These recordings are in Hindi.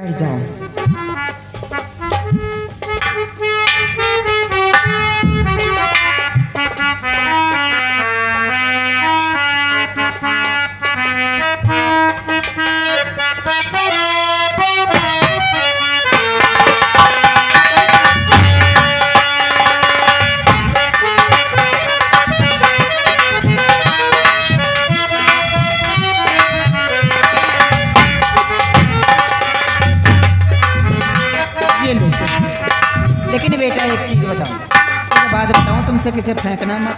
बैठ जाओ। लेकिन बेटा एक चीज बताऊं, एक बात बताऊं तुमसे, किसे फेंकना मत।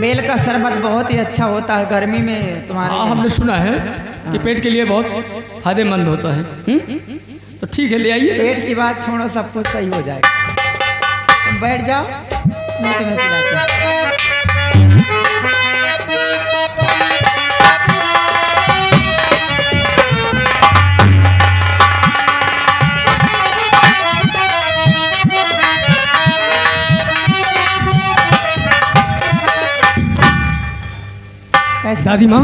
बेल का शरबत बहुत ही अच्छा होता है गर्मी में तुम्हारे। हाँ, हमने सुना है कि पेट के लिए बहुत फायदेमंद होता है। तो ठीक है, ले आइए। पेट की बात छोड़ो, सब कुछ सही हो जाएगा। तुम बैठ जाओ, मैं तुम्हें पिलाता हूं। दादी माँ,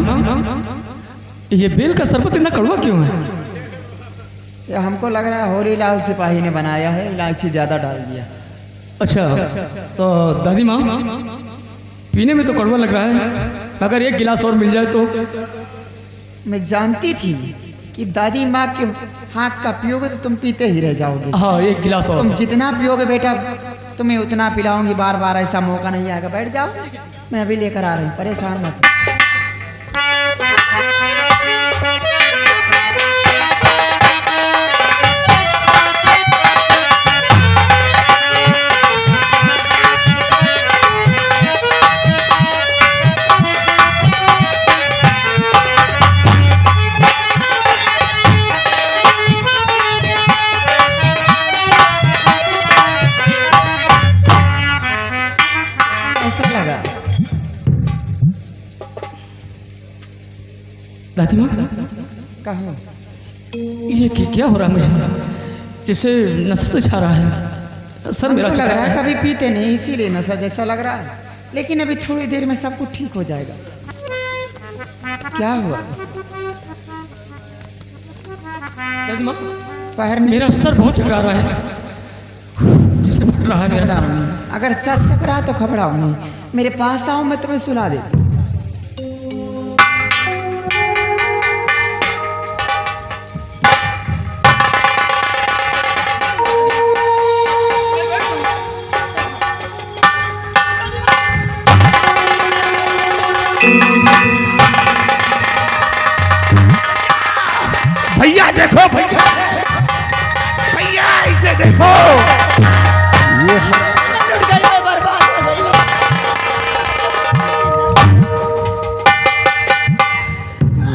ये बेल का शरबत इतना कड़वा क्यों है? ये हमको लग रहा है होरी लाल सिपाही ने बनाया है, इलायची ज्यादा डाल दिया। अच्छा, तो दादी माँ पीने में तो कड़वा लग रहा है, अगर एक गिलास और मिल जाए तो। मैं जानती थी कि दादी माँ के हाथ का पियोगे तो तुम पीते ही रह जाओगे। हाँ, एक गिलास और। तुम जितना पियोगे बेटा, तुम्हें उतना पिलाऊंगी, बार बार ऐसा मौका नहीं आएगा। बैठ जाओ, मैं अभी लेकर आ रही हूँ, परेशान मत। दादी माँ, कहो। ये क्या हो रहा है मुझे? जैसे नशा से छा रहा है, सर मेरा लग चक्कर रहा है। है। कभी पीते नहीं इसीलिए नशा जैसा लग रहा है, लेकिन अभी थोड़ी देर में सब कुछ ठीक हो जाएगा। क्या हुआ? दादी माँ, पैर मेरा सर बहुत चकरा रहा है, जैसे फट रहा है मेरा सर। अगर सर चकरा तो घबराओ नहीं, मेरे पास आओ, मैं तुम्हें सुला देती। भैया देखो, भैया भैया इसे देखो, ये लुट गई, मैं बर्बाद हो गई।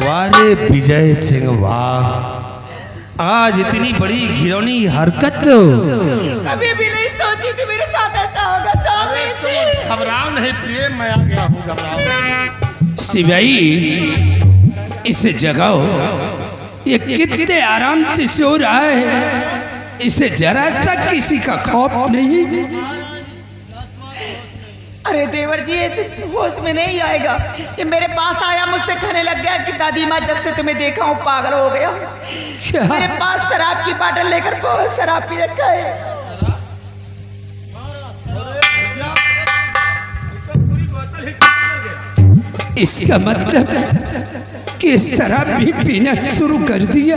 वारे विजय सिंह, वाह, आज इतनी बड़ी घिनौनी हरकत कभी भी नहीं सोची थी मेरे साथ ऐसा होगा। चाबी थी। घबराओ नहीं प्रिय, मैं आ गया हूँ, घबराओ नहीं। सिपाही, इसे जगाओ, ये कितने आराम से सो रहा है, इसे जरा सा किसी का खौफ नहीं। अरे देवर जी, ऐसे होश में नहीं आएगा। ये मेरे पास आया, मुझसे कहने लग गया कि दादी माँ जब से तुम्हें देखा हूँ पागल हो गया। मेरे पास शराब की बाटल लेकर बहुत शराब पी रखा है। इसका मतलब कि शराब भी पीना शुरू कर दिया।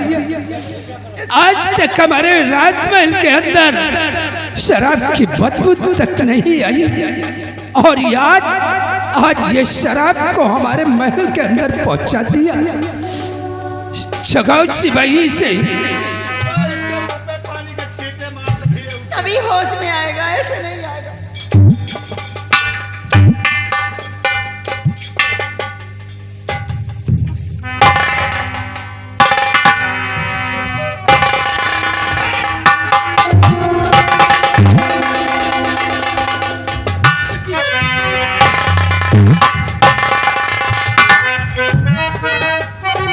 आज तक हमारे राजमहल के अंदर शराब की बदबू तक नहीं आई, और याद आज ये शराब को हमारे महल के अंदर पहुंचा दिया। जगाओ सिपाही से। तभी होश में आएगा, ऐसे नहीं आएगा।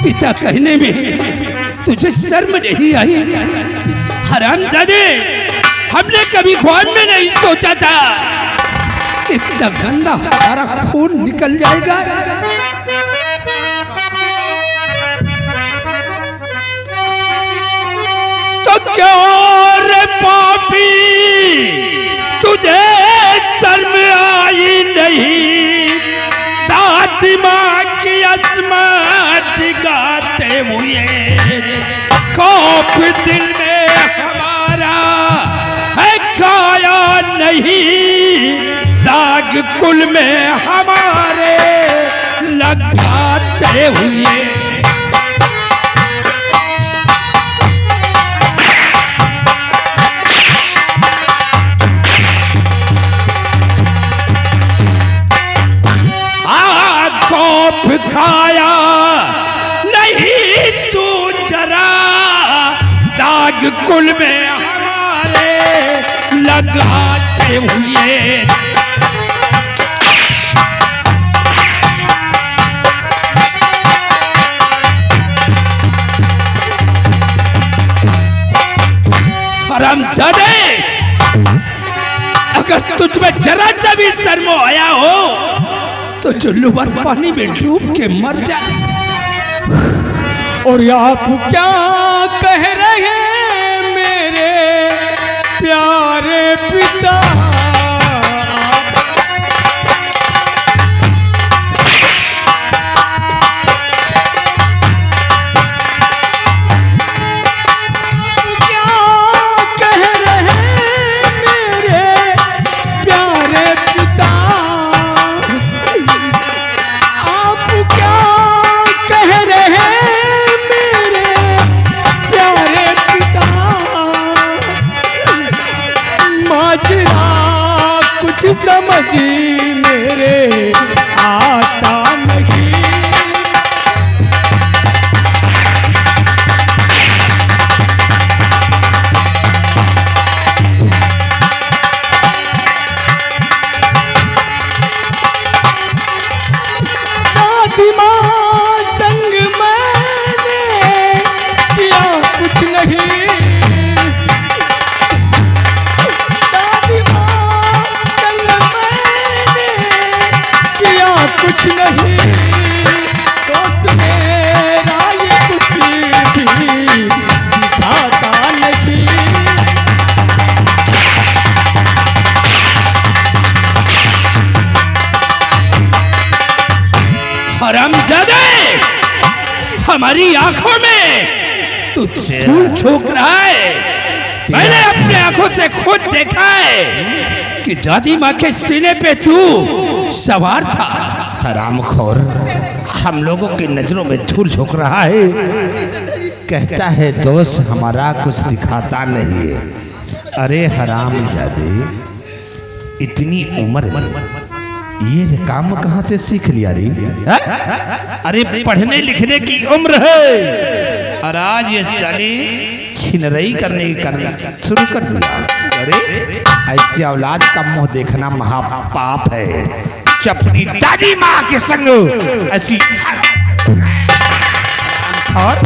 पिता कहने में तुझे शर्म नहीं आई? हरामजादे, हमने कभी ख्वाब में नहीं सोचा था इतना गंदा हमारा खून निकल जाएगा। क्यों रे पापी तुझे शर्म आई नहीं, दादी माँ की अस्मत गाते हुए खौफ दिल में हमारा है खाया नहीं, दाग कुल में हमारे लगाते हुए। खौफ खाया नहीं तू जरा, दाग कुल में हमारे लगाते हुए। हरामजादे, अगर तुझ में जरा सा भी शर्म आया हो तो चुल्लू पर पानी में डूब के मर जा। और आप क्या कह रहे हैं मेरे प्यारे पिता? समझ मेरे आता नहीं। दादी माँ संग मैंने किया कुछ नहीं, कुछ नहीं, दोस्त मेरा ये कुछ भी दिखाता नहीं। हरामजादे, हमारी आंखों में तू धूल झोंक रहा है। मैंने अपने आंखों से खुद देखा है कि दादी माँ के सीने पे तू सवार था। हरामखोर, हम लोगों की नजरों में धूल झोंक रहा है, कहता है दोस्त हमारा कुछ दिखाता नहीं है। अरे हरामजादे, इतनी उम्र में ये काम कहाँ से सीख लिया रे? अरे पढ़ने लिखने की उम्र है और आज ये जाने छिनरई करने शुरू कर दिया। अरे ऐसी औलाद का मुंह देखना महापाप है। अपनी दादी माँ के संग ऐसी। और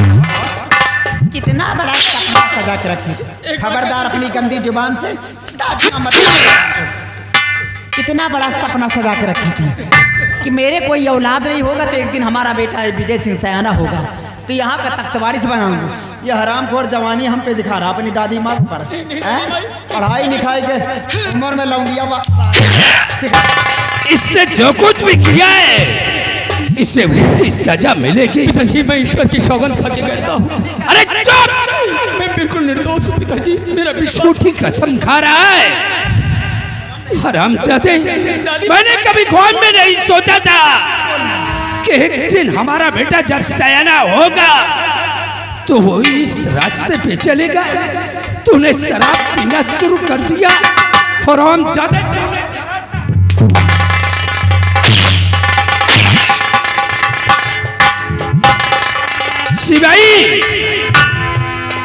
कितना बड़ा सपना सजा के रखी, खबरदार अपनी गंदी जुबान से दादी माँ मत। कितना बड़ा सपना सजा के रखी थी कि मेरे कोई औलाद नहीं होगा तो एक दिन हमारा बेटा विजय सिंह सयाना होगा, तो यहाँ का तख्तवारिस बनाऊंगा। ये हरामखोर जवानी हम पे दिखा रहा अपनी दादी माँ पर। पढ़ाई लिखाई के उम्र में लौंडिया इसने जो कुछ भी किया है इसे उसकी सजा मिलेगी। पिताजी, मैं ईश्वर की सौगंध खा के कहता हूँ। अरे चुप! मैं बिल्कुल निर्दोष हूँ पिताजी, मेरा विश्वास। झूठी कसम खा रहा है। हरामजादे, मैंने कभी ख्वाब में नहीं सोचा था कि एक दिन हमारा बेटा जब सयाना होगा तो वो इस रास्ते पे चलेगा। तूने शराब पीना शुरू कर दिया। हरामजादे, सिपाही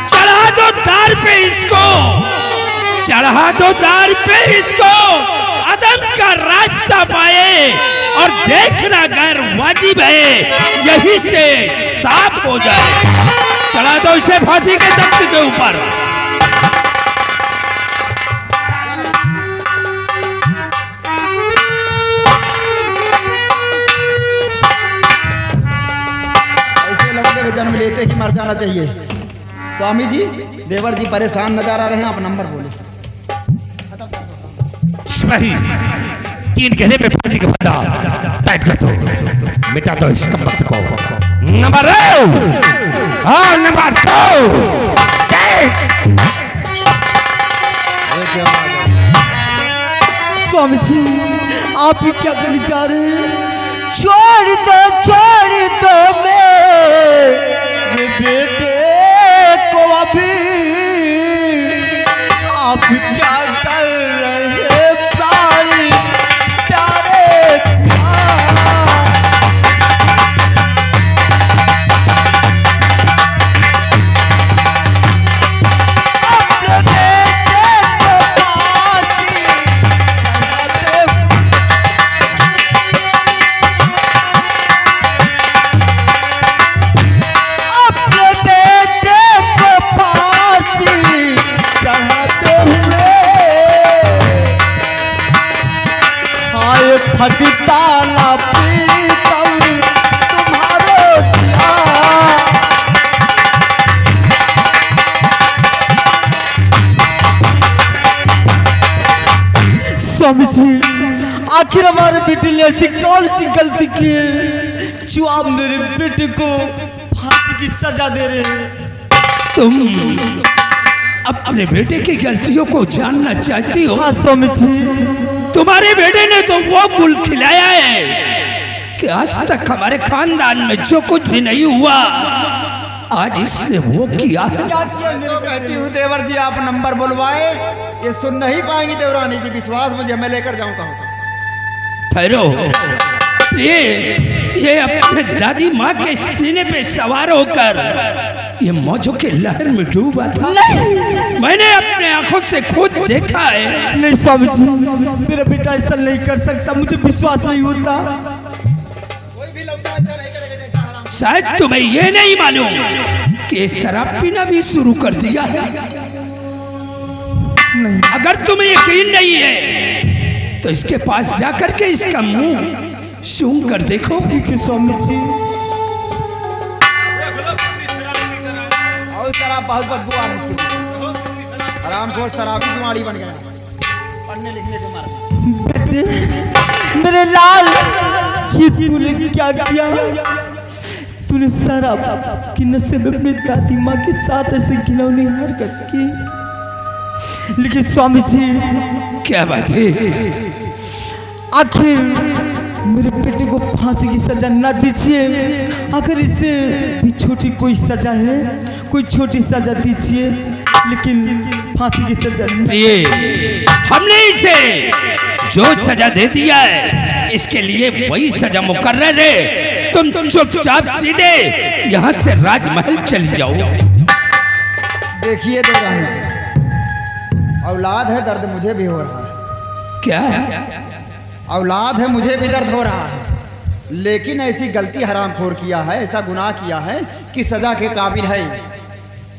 चढ़ा दो दार पे इसको, चढ़ा दो दार पे इसको, अदम का रास्ता पाए और देखना गैर वाजिब है यही से साफ हो जाए। चढ़ा दो इसे फांसी के तख्त के ऊपर। ऐसे लौंडे के जन्म लेते ही मर जाना चाहिए। स्वामी जी, देवर जी परेशान नजर आ रहे हैं, आप नंबर बोले। वही 3 गहने पे फांसी का फंदा टाइट कर दो, मिटा दो इस कमबख्त को। नंबर 2, हाँ नंबर 2। स्वामी जी, आप ही क्या करने जा रहे हैं? छोड़ दो मेरे बेटे को अभी। आप क्या कर रहे हैं प्यारे प्यारे प्यार? अपने बेटे को फांसी चढ़ाते अपने बेटे को फांसी चढ़ाते हुए हाय फटता ना पीतम तुम्हारो दिया। स्वामी जी, आखिर हमारे बेटे ने ऐसी कौन सी गलती की है जो आप मेरे बेटे को फांसी की सजा दे रहे हैं? तुम अपने बेटे की गलतियों को जानना चाहती हो? हाँ स्वामी जी। तुम्हारे बेटे ने तो वो गुल खिलाया है कि आज तक हमारे खानदान में जो कुछ भी नहीं हुआ, आज इसने वो किया है। तो कहती हूँ देवर जी, आप नंबर बुलवाए, ये सुन नहीं पाएंगी देवरानी जी, विश्वास मुझे, मैं लेकर जाऊंगा। ठहरो, ये अपने दादी माँ के सीने पे सवार होकर ये मौजों के लहर में डूबा था। मैंने अपने आंखों से खुद देखा है। नहीं स्वामी जी, मेरा बेटा ऐसा नहीं कर सकता, मुझे विश्वास नहीं होता। कोई भी लौटा ऐसा नहीं करेगा जैसा हराम। शायद तुम्हें ये नहीं मालूम कि शराब पीना भी शुरू कर दिया है। नहीं। अगर तुम्हें यकीन नहीं है तो इसके पास जाकर के इसका मुंह सूंघ कर देखो। ठीक है स्वामी जी। और शराब बहुत बदबू आ रही थी, हरामखोर शराबी जुआड़ी बन गया, पढ़ने लिखने को मारा। बेटे मेरे लाल, ये तूने क्या किया? तूने शराब की नशे में अपनी दादी माँ के साथ ऐसे घिनौनी हरकत की। लेकिन स्वामी जी, क्या बात है? आखिर मेरे बेटे को फांसी की सजा न दीजिए। अगर इससे भी छोटी कोई सजा है, कोई छोटी सजा दीजिए, लेकिन फांसी की सजा नहीं। ये हमने इसे जो सजा दे दिया है, इसके लिए वही सजा मुकर्रर है। तुम चुपचाप सीधे यहाँ से राजमहल चली जाओ। देखिए देवरानी जी, औलाद है, दर्द मुझे भी हो रहा है। क्या? औलाद है, मुझे भी दर्द हो रहा है, लेकिन ऐसी गलती हरामखोर किया है, ऐसा गुनाह किया है कि सजा के काबिल है।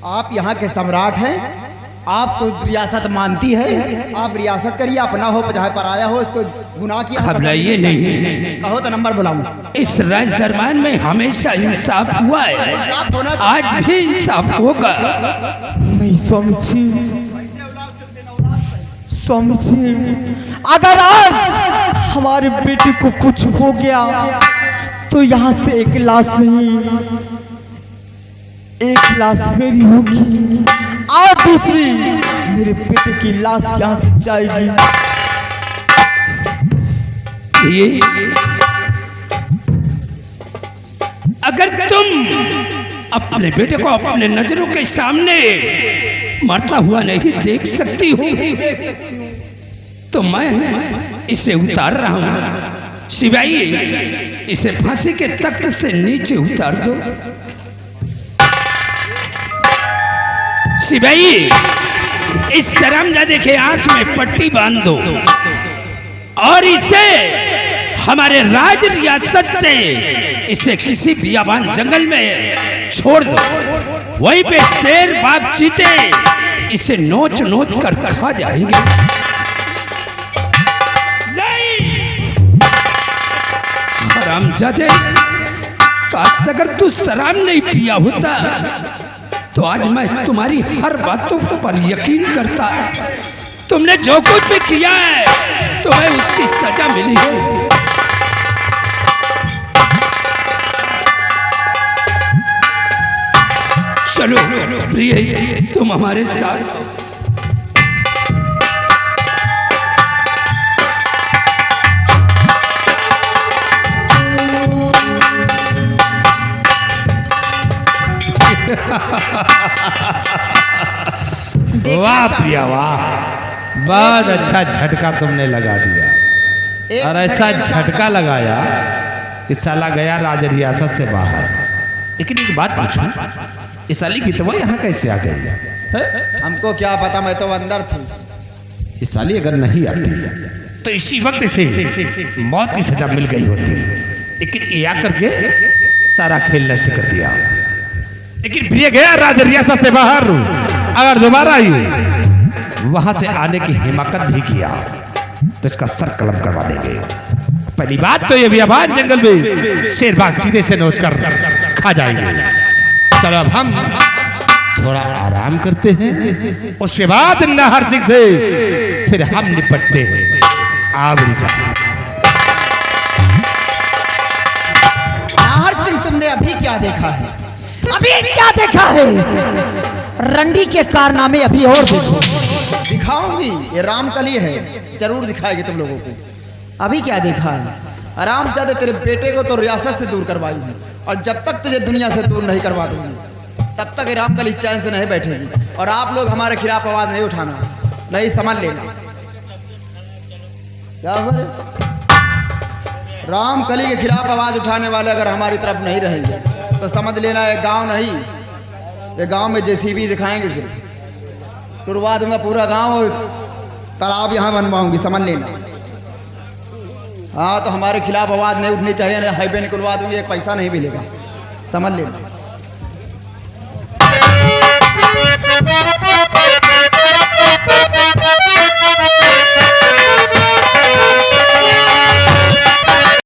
आप यहाँ के सम्राट हैं, आपको रियासत मानती है, आप रियासत करिए, अपना हो चाहे पराया हो, इसको गुनाह किया। घबराइए नहीं, कहो तो नंबर बुलाऊं। इस राज दरबार में हमेशा इंसाफ हुआ है, इंसाफ होना आज भी इंसाफ होगा। नहीं स्वामी जी, स्वामी जी, अगर आज हमारे बेटे को कुछ हो गया तो यहाँ से एक लाश नहीं, एक लाश मेरी होगी और दूसरी मेरे बेटे की लाश यहाँ से जाएगी। ये अगर तुम अपने बेटे को अपने नजरों के सामने मरता हुआ नहीं देख सकती हो, तो मैं इसे उतार रहा हूं। सिपाही, इसे फांसी के तख्त से नीचे उतार दो। सिपाही, इस शरामजादे के आंख में पट्टी बांध दो और इसे हमारे राज रियासत से इसे किसी बियाबान जंगल में छोड़ दो। वहीं पे शेर बाप चीते इसे नोच नोच कर खा जाएंगे। हरामजादे, काश अगर तू शराब नहीं पिया होता तो आज मैं तुम्हारी हर बातों पर यकीन करता। तुमने जो कुछ भी किया है तुम्हें उसकी सजा मिली है। चलो प्रिय, तुम हमारे साथ। वाह प्रिया वाह, बहुत अच्छा झटका तुमने लगा दिया। और ऐसा झटका लगाया कि साला गया राज रियासत से बाहर। लेकिन एक बात पूछूं, इस साली की तो यहाँ कैसे आ गई? हमको क्या पता, मैं तो अंदर थी। इस साली अगर नहीं आती तो इसी वक्त से मौत की सजा मिल गई होती, लेकिन ये आकर के सारा खेल नष्ट कर दिया। लेकिन प्रिय गया राज रियासत से बाहर, अगर दोबारा आई वहां से आने की हिमाकत भी किया तो इसका सर कलम करवा देंगे। पहली बात तो ये बियाबान जंगल में शेर बाघ चीते से नोच कर खा जाएंगे। चलो अब हम थोड़ा आराम करते हैं, उसके बाद नाहर सिंह से फिर हम निपटते हैं। आवरी नाहर सिंह, तुमने अभी क्या देखा है? अभी क्या देखा है? रंडी के कारनामे अभी और देखो। दिखाऊंगी, ये रामकली है, जरूर दिखाएगी तुम लोगों को। अभी क्या देखा है? आरामजादे तेरे बेटे को तो रियासत से दूर करवाई हूँ, और जब तक तुझे दुनिया से दूर नहीं करवा दूंगी तब तक ये रामकली चैन से नहीं बैठेगी। और आप लोग हमारे खिलाफ आवाज नहीं उठाना, नहीं समझ लेना। क्या हो रे? रामकली के खिलाफ आवाज उठाने वाले अगर हमारी तरफ नहीं रहेंगे तो समझ लेना ये गांव नहीं, ये गांव में जेसीबी दिखाएंगे, सिर्फ टुरवा दूंगा पूरा गांव और तालाब यहाँ बनवाऊंगी, समझ लेना। हाँ, तो हमारे खिलाफ आवाज नहीं उठनी चाहिए, नहीं हाईवे निकलवा दूंगी, एक पैसा नहीं मिलेगा, समझ लेना।